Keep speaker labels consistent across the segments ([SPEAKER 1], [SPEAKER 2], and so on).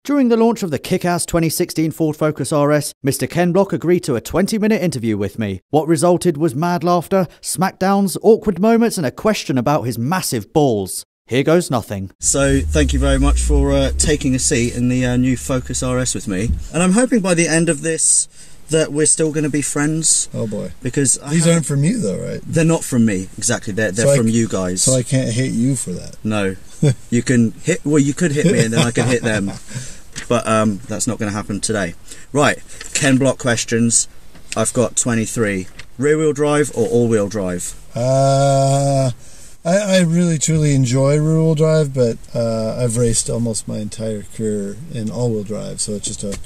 [SPEAKER 1] During the launch of the kick-ass 2016 Ford Focus RS, Mr. Ken Block agreed to a 20-minute interview with me. What resulted was mad laughter, smackdowns, awkward moments, and a question about his massive balls. Here goes nothing. So, thank you very much for taking a seat in the new Focus RS with me. And I'm hoping by the end of this that we're still going to be friends.
[SPEAKER 2] Oh boy.
[SPEAKER 1] Because
[SPEAKER 2] these aren't from you though, right?
[SPEAKER 1] They're not from me, exactly. They're from you guys.
[SPEAKER 2] So I can't hit you for that.
[SPEAKER 1] No. You can hit, well, you could hit me and then I could hit them. But that's not going to happen today. Right, Ken Block questions. I've got 23. Rear-wheel drive or all-wheel drive?
[SPEAKER 2] I really truly enjoy rear-wheel drive, but I've raced almost my entire career in all-wheel drive, so it's just a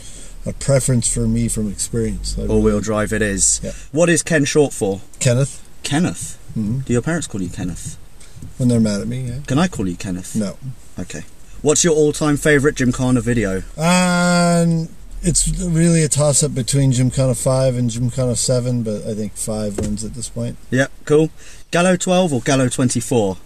[SPEAKER 2] preference for me from experience.
[SPEAKER 1] All-wheel drive it is.
[SPEAKER 2] Yeah.
[SPEAKER 1] What is Ken short for?
[SPEAKER 2] Kenneth.
[SPEAKER 1] Kenneth?
[SPEAKER 2] Mm-hmm.
[SPEAKER 1] Do your parents call you Kenneth?
[SPEAKER 2] When they're mad at me, yeah.
[SPEAKER 1] Can I call you Kenneth?
[SPEAKER 2] No.
[SPEAKER 1] Okay. What's your all-time favourite Gymkhana video?
[SPEAKER 2] It's really a toss-up between Gymkhana 5 and Gymkhana 7, but I think 5 wins at this point.
[SPEAKER 1] Yep, cool. Gallo 12 or Gallo 24?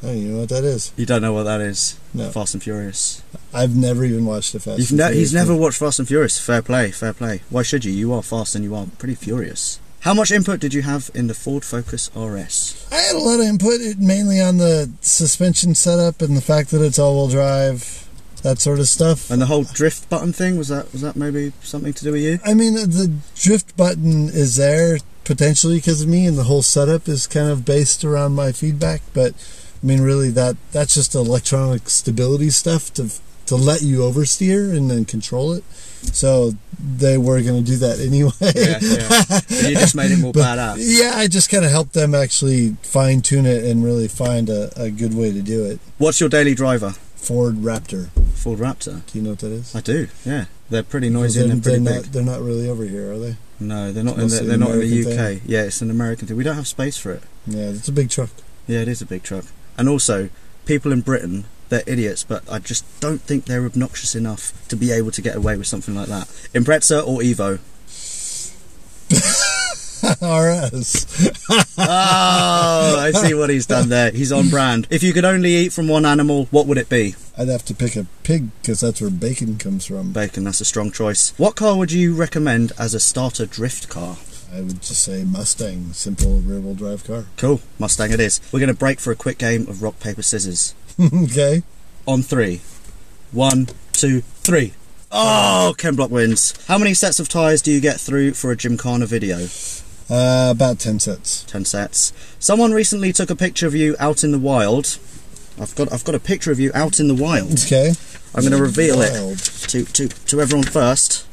[SPEAKER 2] Oh, you know what that is?
[SPEAKER 1] You don't know what that is?
[SPEAKER 2] No.
[SPEAKER 1] Fast and Furious.
[SPEAKER 2] I've never even watched a Fast and Furious.
[SPEAKER 1] He's never watched Fast and Furious. Fair play, fair play. Why should you? You are fast and you are pretty furious. How much input did you have in the Ford Focus RS?
[SPEAKER 2] I had a lot of input, mainly on the suspension setup and the fact that it's all-wheel drive, that sort of stuff.
[SPEAKER 1] And the whole drift button thing, was that maybe something to do with you?
[SPEAKER 2] I mean, the drift button is there potentially because of me, and the whole setup is kind of based around my feedback, but I mean, really, that's just electronic stability stuff to let you oversteer and then control it. So they were going to do that anyway.
[SPEAKER 1] Yeah. You just made it more badass.
[SPEAKER 2] Yeah, I just kind of helped them actually fine-tune it and really find a good way to do it.
[SPEAKER 1] What's your daily driver?
[SPEAKER 2] Ford Raptor.
[SPEAKER 1] Ford Raptor?
[SPEAKER 2] Do you know what that is?
[SPEAKER 1] I do, yeah. They're pretty noisy and they're pretty big.
[SPEAKER 2] They're not really over here, are they?
[SPEAKER 1] No, they're not in the UK.
[SPEAKER 2] Thing.
[SPEAKER 1] Yeah, it's an American thing. We don't have space for it.
[SPEAKER 2] Yeah, it's a big truck.
[SPEAKER 1] Yeah, it is a big truck. And also, people in Britain, they're idiots, but I just don't think they're obnoxious enough to be able to get away with something like that. Impreza or Evo?
[SPEAKER 2] RS.
[SPEAKER 1] Oh, I see what he's done there. He's on brand. If you could only eat from one animal, what would it be?
[SPEAKER 2] I'd have to pick a pig, because that's where bacon comes from.
[SPEAKER 1] Bacon, that's a strong choice. What car would you recommend as a starter drift car?
[SPEAKER 2] I would just say Mustang, simple rear-wheel drive car.
[SPEAKER 1] Cool, Mustang it is. We're going to break for a quick game of rock, paper, scissors.
[SPEAKER 2] Okay.
[SPEAKER 1] On 3. 1, 2, 3. Oh, Ken Block wins. How many sets of tyres do you get through for a Gymkhana video?
[SPEAKER 2] About 10 sets.
[SPEAKER 1] 10 sets. Someone recently took a picture of you out in the wild. I've got a picture of you out in the wild.
[SPEAKER 2] Okay.
[SPEAKER 1] I'm going to reveal it to everyone first.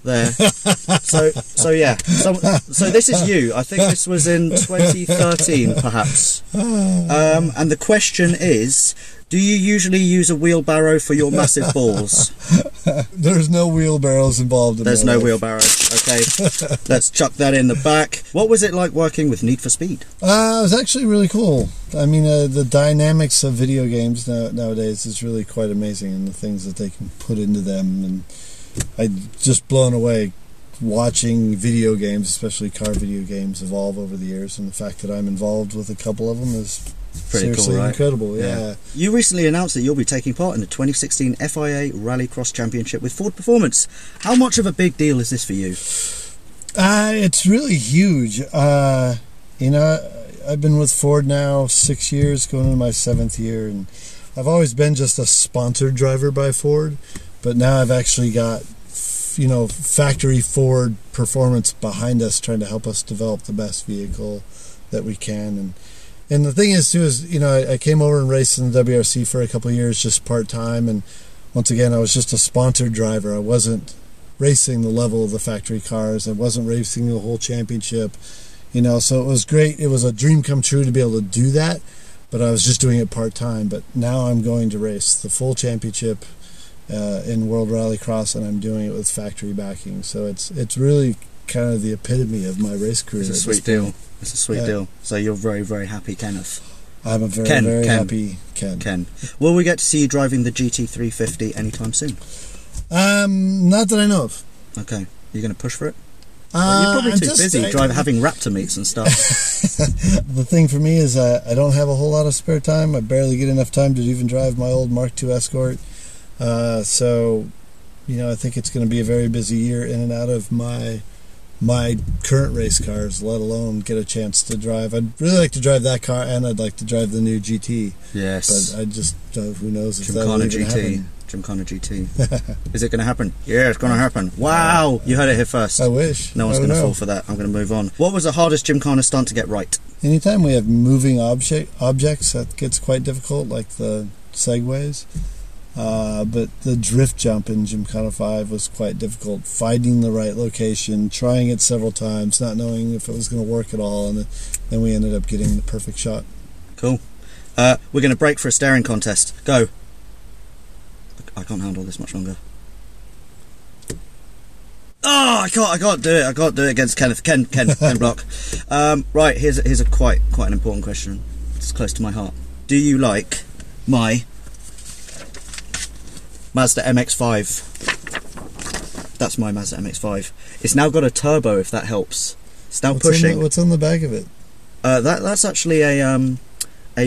[SPEAKER 1] There. So yeah. So this is you. I think this was in 2013, perhaps. And the question is, do you usually use a wheelbarrow for your massive balls?
[SPEAKER 2] There's no wheelbarrows involved in
[SPEAKER 1] There's no wheelbarrow. Okay. Let's chuck that in the back. What was it like working with Need for Speed?
[SPEAKER 2] It was actually really cool. I mean, the dynamics of video games nowadays is really quite amazing, and the things that they can put into them, and I'm just blown away watching video games, especially car video games, evolve over the years, and the fact that I'm involved with a couple of them is
[SPEAKER 1] pretty
[SPEAKER 2] seriously
[SPEAKER 1] cool, right?
[SPEAKER 2] Incredible. Yeah.
[SPEAKER 1] You recently announced that you'll be taking part in the 2016 FIA Rallycross Championship with Ford Performance. How much of a big deal is this for you?
[SPEAKER 2] It's really huge. You know, I've been with Ford now 6 years, going into my 7th year, and I've always been just a sponsored driver by Ford. But now I've actually got, you know, factory Ford Performance behind us, trying to help us develop the best vehicle that we can. And the thing is, too, is, you know, I came over and raced in the WRC for a couple of years, just part-time. And once again, I was just a sponsored driver. I wasn't racing the level of the factory cars. I wasn't racing the whole championship, you know. So it was great. It was a dream come true to be able to do that. But I was just doing it part-time. But now I'm going to race the full championship in World Rallycross, and I'm doing it with factory backing. So it's really kind of the epitome of my race career.
[SPEAKER 1] It's a sweet deal. It's a sweet deal. So you're very, very happy, Kenneth.
[SPEAKER 2] I'm a very happy Ken.
[SPEAKER 1] Will we get to see you driving the GT350 anytime soon?
[SPEAKER 2] Not that I know of.
[SPEAKER 1] Okay. You're going to push for it? You're probably
[SPEAKER 2] I'm
[SPEAKER 1] too busy having raptor meets and stuff.
[SPEAKER 2] The thing for me is I don't have a whole lot of spare time. I barely get enough time to even drive my old Mark II Escort. So, I think it's going to be a very busy year in and out of my current race cars, let alone get a chance to drive. I'd really like to drive that car, and I'd like to drive the new GT.
[SPEAKER 1] Yes.
[SPEAKER 2] But I just, who knows if that'll even happen.
[SPEAKER 1] Gymkhana GT. Is it going to happen? Yeah, it's going to happen. Wow! You heard it here first.
[SPEAKER 2] I wish.
[SPEAKER 1] No one's going to fall for that. I'm going to move on. What was the hardest Gymkhana stunt to get right?
[SPEAKER 2] Anytime we have moving objects, that gets quite difficult, like the segways. But the drift jump in Gymkhana 5 was quite difficult. Finding the right location, trying it several times, not knowing if it was going to work at all, and then we ended up getting the perfect shot. Cool.
[SPEAKER 1] We're going to break for a staring contest. Go. I can't handle this much longer. Oh, I can't do it. I can't do it against Ken Block. Right, here's a quite an important question. It's close to my heart. Do you like my Mazda MX-5? That's my Mazda MX-5. It's now got a turbo, if that helps. It's now pushing.
[SPEAKER 2] What's on the back of it?
[SPEAKER 1] That's actually a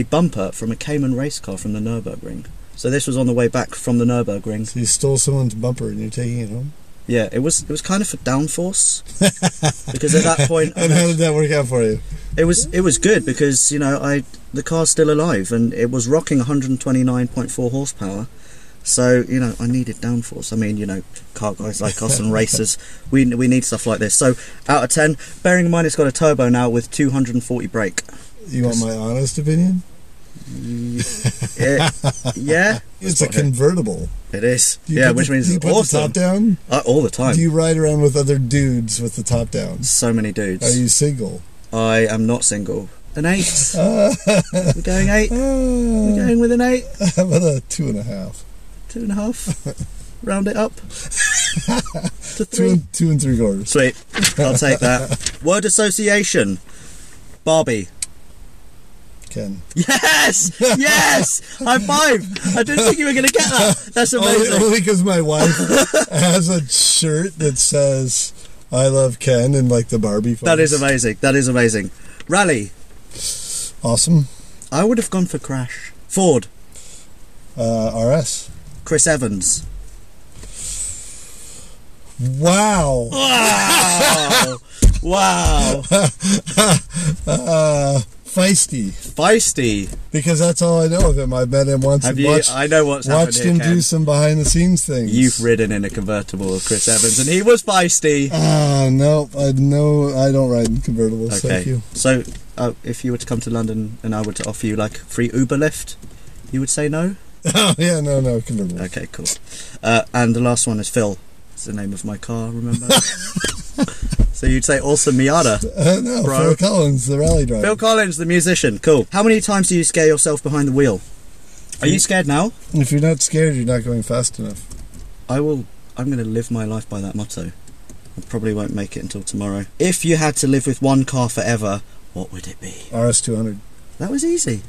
[SPEAKER 1] bumper from a Cayman race car from the Nürburgring. So this was on the way back from the Nürburgring.
[SPEAKER 2] So you stole someone's bumper and you're taking it home?
[SPEAKER 1] Yeah, it was kind of for downforce. Because at that point...
[SPEAKER 2] And how did that work out for you?
[SPEAKER 1] It was good because, the car's still alive and it was rocking 129.4 horsepower. So, I needed downforce. I mean, car guys like us and racers, we need stuff like this. So, out of 10, bearing in mind it's got a turbo now with 240 brake.
[SPEAKER 2] You want my honest opinion?
[SPEAKER 1] Yeah.
[SPEAKER 2] It's a convertible.
[SPEAKER 1] It is.
[SPEAKER 2] Which means it's awesome. Do you put the top down?
[SPEAKER 1] All the time.
[SPEAKER 2] Do you ride around with other dudes with the top down?
[SPEAKER 1] So many dudes.
[SPEAKER 2] Are you single?
[SPEAKER 1] I am not single. An 8. We're going 8. We're going with an 8.
[SPEAKER 2] How about a 2.5?
[SPEAKER 1] 2.5. Round it up to 3.
[SPEAKER 2] 2 3/4.
[SPEAKER 1] Sweet. I'll take that. Word association. Barbie.
[SPEAKER 2] Ken.
[SPEAKER 1] Yes! Yes! High five! I didn't think you were going to get that. That's amazing.
[SPEAKER 2] Only because my wife has a shirt that says "I love Ken" and like the Barbie.
[SPEAKER 1] That is amazing. That is amazing. Rally.
[SPEAKER 2] Awesome.
[SPEAKER 1] I would have gone for Crash. Ford.
[SPEAKER 2] RS.
[SPEAKER 1] Chris Evans.
[SPEAKER 2] Wow.
[SPEAKER 1] Wow. Wow.
[SPEAKER 2] Feisty. Because that's all I know of him. I've met him once.
[SPEAKER 1] I know what's happened
[SPEAKER 2] watched him do some behind the scenes things.
[SPEAKER 1] You've ridden in a convertible of Chris Evans, and he was feisty.
[SPEAKER 2] No, I don't ride in convertibles.
[SPEAKER 1] Okay.
[SPEAKER 2] Thank you.
[SPEAKER 1] So, if you were to come to London and I were to offer you like free Uber lift, you would say no?
[SPEAKER 2] Oh yeah, no convertible.
[SPEAKER 1] Okay, cool. And the last one is Phil. It's the name of my car. Remember? So you'd say also Miata?
[SPEAKER 2] No,
[SPEAKER 1] bro.
[SPEAKER 2] Phil Collins, the rally driver.
[SPEAKER 1] Phil Collins, the musician. Cool. How many times do you scare yourself behind the wheel? Are you scared now?
[SPEAKER 2] If you're not scared, you're not going fast enough.
[SPEAKER 1] I'm going to live my life by that motto. I probably won't make it until tomorrow. If you had to live with one car forever, what would it be?
[SPEAKER 2] RS200.
[SPEAKER 1] That was easy.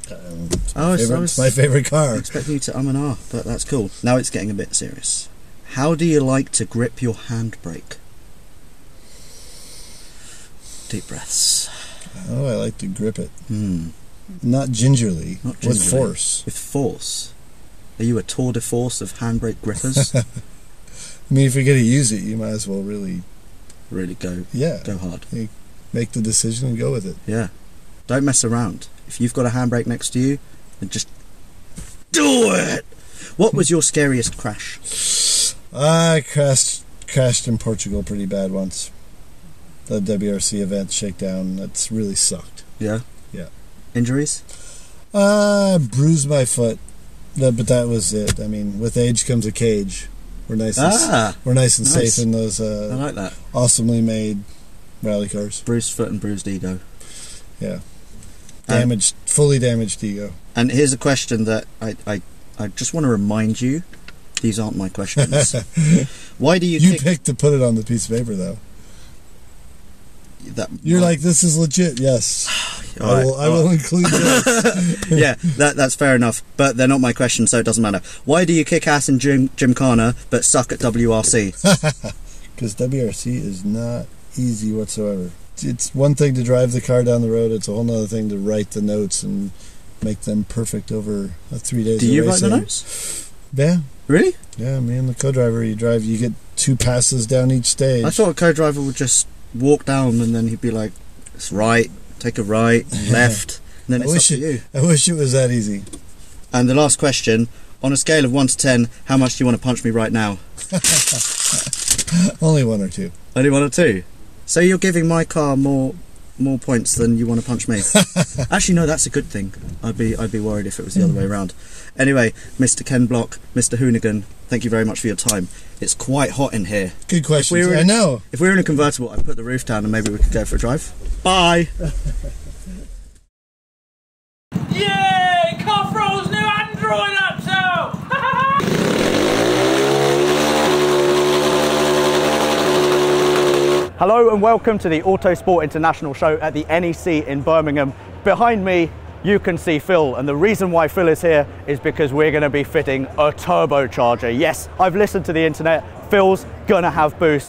[SPEAKER 2] It's my favorite car.
[SPEAKER 1] I expect you to and ah, but that's cool. Now it's getting a bit serious. How do you like to grip your handbrake? Deep breaths.
[SPEAKER 2] Oh, I like to grip it. Not gingerly. With force.
[SPEAKER 1] With force? Are you a tour de force of handbrake grippers?
[SPEAKER 2] I mean, if you're going to use it, you might as well really
[SPEAKER 1] go.
[SPEAKER 2] Yeah.
[SPEAKER 1] Go hard.
[SPEAKER 2] You make the decision and go with it.
[SPEAKER 1] Yeah. Don't mess around. If you've got a handbrake next to you, then just do it. What was your scariest crash?
[SPEAKER 2] I crashed in Portugal pretty bad once. The WRC event shakedown. That's really sucked.
[SPEAKER 1] Yeah?
[SPEAKER 2] Yeah.
[SPEAKER 1] Injuries?
[SPEAKER 2] Bruised my foot. But that was it. I mean, with age comes a cage. We're nice and safe in those
[SPEAKER 1] I like that.
[SPEAKER 2] Awesomely made rally cars.
[SPEAKER 1] Bruised foot and bruised ego.
[SPEAKER 2] Yeah. Fully damaged ego.
[SPEAKER 1] And here's a question that I just want to remind you. These aren't my questions. Why do you
[SPEAKER 2] picked to put it on the piece of paper, though. You're like, this is legit, yes. I will include this.
[SPEAKER 1] Yeah, that's fair enough. But they're not my questions, so it doesn't matter. Why do you kick ass in Gymkhana but suck at WRC?
[SPEAKER 2] Because WRC is not easy whatsoever. It's one thing to drive the car down the road, it's a whole other thing to write the notes and make them perfect over 3 days.
[SPEAKER 1] Do you write the notes?
[SPEAKER 2] Yeah.
[SPEAKER 1] Really?
[SPEAKER 2] Yeah, me and the co-driver, you get 2 passes down each stage.
[SPEAKER 1] I thought a co-driver would just walk down and then he'd be like, it's right, take a right, left, and then it's up to you.
[SPEAKER 2] I wish it was that easy.
[SPEAKER 1] And the last question, on a scale of 1 to 10, how much do you want to punch me right now?
[SPEAKER 2] Only 1 or 2.
[SPEAKER 1] Only 1 or 2? So you're giving my car more points than you want to punch me? Actually, no, that's a good thing. I'd be worried if it was the other way around. Anyway, Mr. Ken Block, Mr. Hoonigan, thank you very much for your time. It's quite hot in here.
[SPEAKER 2] Good question. I know.
[SPEAKER 1] If we were in a convertible, I'd put the roof down and maybe we could go for a drive. Bye!
[SPEAKER 3] Yay! Cofro's new Android app out!
[SPEAKER 1] Hello and welcome to the Autosport International show at the NEC in Birmingham. Behind me, you can see Phil, and the reason why Phil is here is because we're going to be fitting a turbocharger. Yes, I've listened to the internet. Phil's going to have boost.